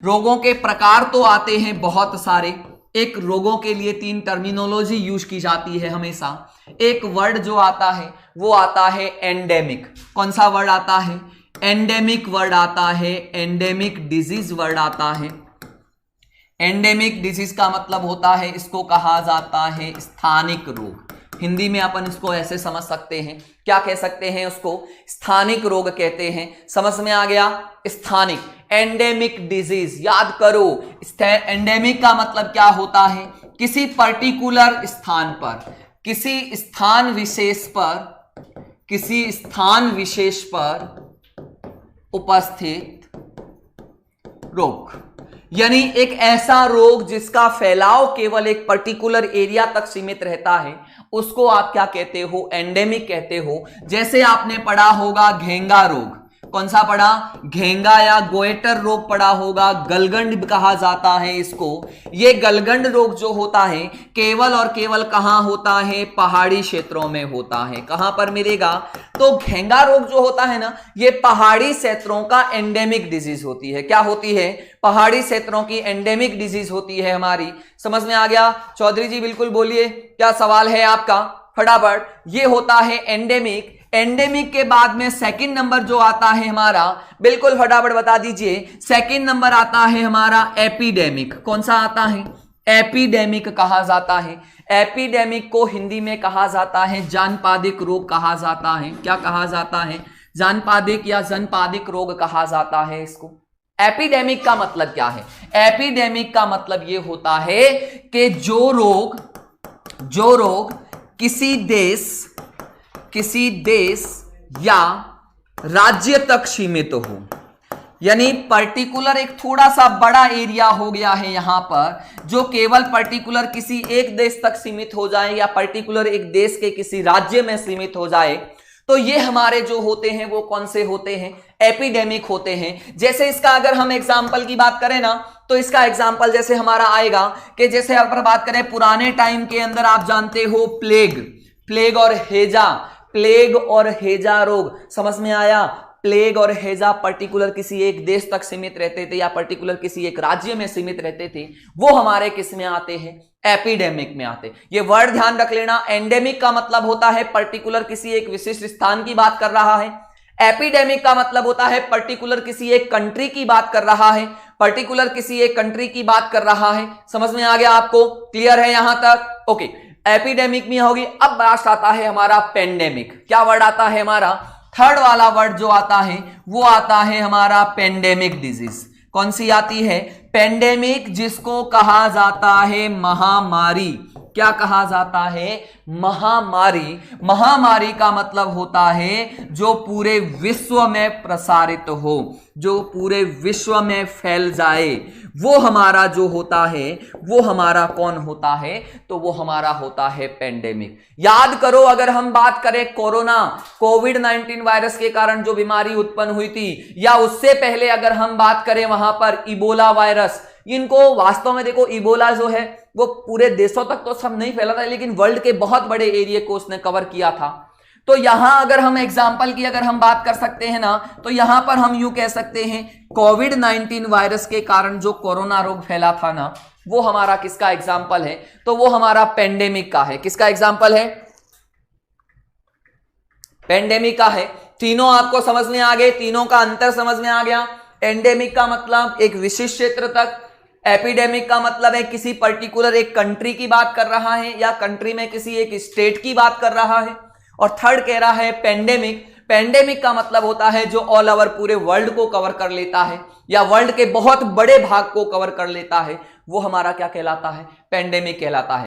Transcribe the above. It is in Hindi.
रोगों के प्रकार तो आते हैं बहुत सारे। एक रोगों के लिए 3 टर्मिनोलॉजी यूज की जाती है हमेशा। एक वर्ड जो आता है वो आता है एंडेमिक। कौन सा वर्ड आता है? एंडेमिक वर्ड आता है। एंडेमिक डिजीज वर्ड आता है। एंडेमिक डिजीज का मतलब होता है, इसको कहा जाता है स्थानिक रोग। हिंदी में अपन इसको ऐसे समझ सकते हैं, क्या कह सकते हैं उसको? स्थानिक रोग कहते हैं। समझ में आ गया? स्थानिक, एंडेमिक डिजीज। याद करो, एंडेमिक का मतलब क्या होता है? किसी पर्टिकुलर स्थान पर, किसी स्थान विशेष पर उपस्थित रोग, यानी एक ऐसा रोग जिसका फैलाव केवल एक पर्टिकुलर एरिया तक सीमित रहता है, उसको आप क्या कहते हो? एंडेमिक कहते हो। जैसे आपने पढ़ा होगा घेंगा रोग। कौन सा पढ़ा? घेंगा या गोएटर रोग पढ़ा होगा। गलगंड कहा जाता है इसको। ये गलगंड रोग जो होता है केवल और केवल कहां होता है? पहाड़ी क्षेत्रों में होता है। कहां पर मिलेगा? तो घेंगा रोग जो होता है ना, ये पहाड़ी क्षेत्रों का एंडेमिक डिजीज होती है। क्या होती है? पहाड़ी क्षेत्रों की एंडेमिक डिजीज होती है हमारी। समझ में आ गया? चौधरी जी बिल्कुल बोलिए, क्या सवाल है आपका? फटाफट। ये होता है एंडेमिक। एंडेमिक के बाद में सेकंड नंबर जो आता है हमारा, बिल्कुल फटाफट बता दीजिए। सेकंड नंबर आता है हमारा एपिडेमिक। कौन सा आता है? एपिडेमिक कहा जाता है। एपिडेमिक को हिंदी में कहा जाता है जानपादिक रोग कहा जाता है। क्या कहा जाता है? जानपादिक या जनपादिक रोग कहा जाता है इसको। एपिडेमिक का मतलब क्या है? एपिडेमिक का मतलब यह होता है कि जो रोग किसी देश या राज्य तक सीमित हो, यानी पर्टिकुलर एक थोड़ा सा बड़ा एरिया हो गया है यहां पर, जो केवल पर्टिकुलर किसी एक देश तक सीमित हो जाए या पर्टिकुलर एक देश के किसी राज्य में सीमित हो जाए, तो ये हमारे जो होते हैं वो कौन से होते हैं? एपिडेमिक होते हैं। जैसे इसका अगर हम एग्जाम्पल की बात करें ना, तो इसका एग्जाम्पल जैसे हमारा आएगा कि जैसे अगर बात करें पुराने टाइम के अंदर, आप जानते हो प्लेग और हेजा रोग। समझ में आया? प्लेग और हेजा पर्टिकुलर किसी एक देश तक सीमित रहते थे या पर्टिकुलर किसी एक राज्य में सीमित रहते थे, वो हमारे किस में आते हैं? एपिडेमिक में आते। ये वर्ड ध्यान रख लेना। एंडेमिक का मतलब होता है पर्टिकुलर किसी एक विशिष्ट स्थान की बात कर रहा है। एपिडेमिक का मतलब होता है पर्टिकुलर किसी एक कंट्री की बात कर रहा है, पर्टिकुलर किसी एक कंट्री की बात कर रहा है। समझ में आ गया आपको? क्लियर है यहां तक? ओके, एपिडेमिक में होगी। अब बात आता है हमारा पेंडेमिक। क्या वर्ड आता है हमारा? थर्ड वाला वर्ड जो आता है वो आता है हमारा पेंडेमिक डिजीज। कौन सी आती है? पेंडेमिक, जिसको कहा जाता है महामारी। क्या कहा जाता है? महामारी। महामारी का मतलब होता है जो पूरे विश्व में प्रसारित हो, जो पूरे विश्व में फैल जाए, वो हमारा जो होता है वो हमारा कौन होता है? तो वो हमारा होता है पेंडेमिक। याद करो, अगर हम बात करें कोरोना, कोविड-19 वायरस के कारण जो बीमारी उत्पन्न हुई थी, या उससे पहले अगर हम बात करें वहां पर इबोला वायरस, इनको वास्तव में देखो, इबोला जो है वो पूरे देशों तक तो सब नहीं फैला था, लेकिन वर्ल्ड के बहुत बड़े एरिया को उसने कवर किया था। तो यहां अगर हम एग्जाम्पल की अगर हम बात कर सकते हैं ना, तो यहां पर हम यूं कह सकते हैं कोविड-19 वायरस के कारण जो कोरोना रोग फैला था ना, वो हमारा किसका एग्जाम्पल है? तो वो हमारा पेंडेमिक का है। किसका एग्जाम्पल है? पेंडेमिक का है। तीनों आपको समझ में आ गए? तीनों का अंतर समझ में आ गया? एंडेमिक का मतलब एक विशिष्ट क्षेत्र तक, एपिडेमिक का मतलब है किसी पर्टिकुलर एक कंट्री की बात कर रहा है या कंट्री में किसी एक स्टेट की बात कर रहा है, और थर्ड कह रहा है पेंडेमिक। पेंडेमिक का मतलब होता है जो ऑल ओवर पूरे वर्ल्ड को कवर कर लेता है या वर्ल्ड के बहुत बड़े भाग को कवर कर लेता है, वो हमारा क्या कहलाता है? पेंडेमिक कहलाता है।